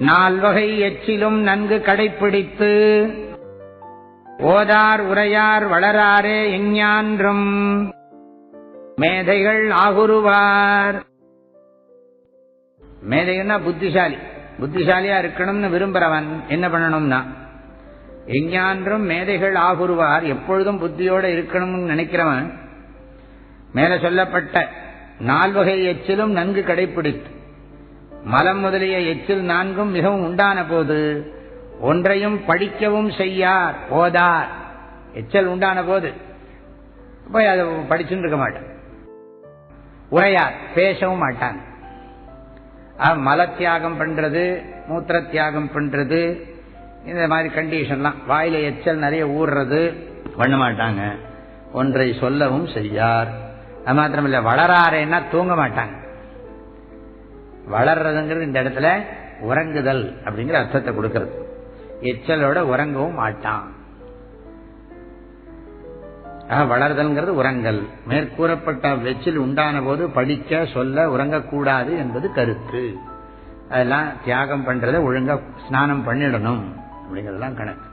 நால்வகை எச்சிலும் நன்கு கடைப்பிடித்து ஓதார் உரையார் வளராரே எஞ்ஞான்றும் மேதைகள் ஆகுருவார். மேதைன்னா புத்திசாலியா இருக்கணும்னு விரும்புறவன் என்ன பண்ணணும்னா, எஞ்ஞான்றும் மேதைகள் ஆகுருவார், எப்பொழுதும் புத்தியோட இருக்கணும்னு நினைக்கிறவன் மேல சொல்லப்பட்ட நால்வகை எச்சிலும் நன்கு கடைப்பிடித்து, மலம் முதலிய எச்சில் நான்கும் மிகவும் உண்டான போது ஒன்றையும் படிக்கவும் செய்யார் ஓதார். எச்சல் உண்டான போது போய் அதை படிச்சுட்டு இருக்க மாட்டான். உரையார், பேசவும் மாட்டான். மல தியாகம் பண்றது, மூத்திர தியாகம் பண்றது, இந்த மாதிரி கண்டிஷன்லாம், வாயில எச்சல் நிறைய ஊறுறது பண்ண மாட்டாங்க. ஒன்றை சொல்லவும் செய்யார். அது மாத்திரமில்லை, வளராரேன்னா தூங்க மாட்டாங்க. வளர்றதுங்கிறது இந்த இடத்துல உறங்குதல் அப்படிங்கிற அர்த்தத்தை கொடுக்கிறது. எச்சலோட உறங்கவும் மாட்டான். வளர்தல்ங்கிறது உறங்கல். மேற்கூறப்பட்ட எச்சில் உண்டான போது படிக்க சொல்ல உறங்கக்கூடாது என்பது கருத்து. அதெல்லாம் தியாகம் பண்றதை ஒழுங்கா ஸ்நானம் பண்ணிடணும் அப்படிங்கறதெல்லாம் கணக்கு.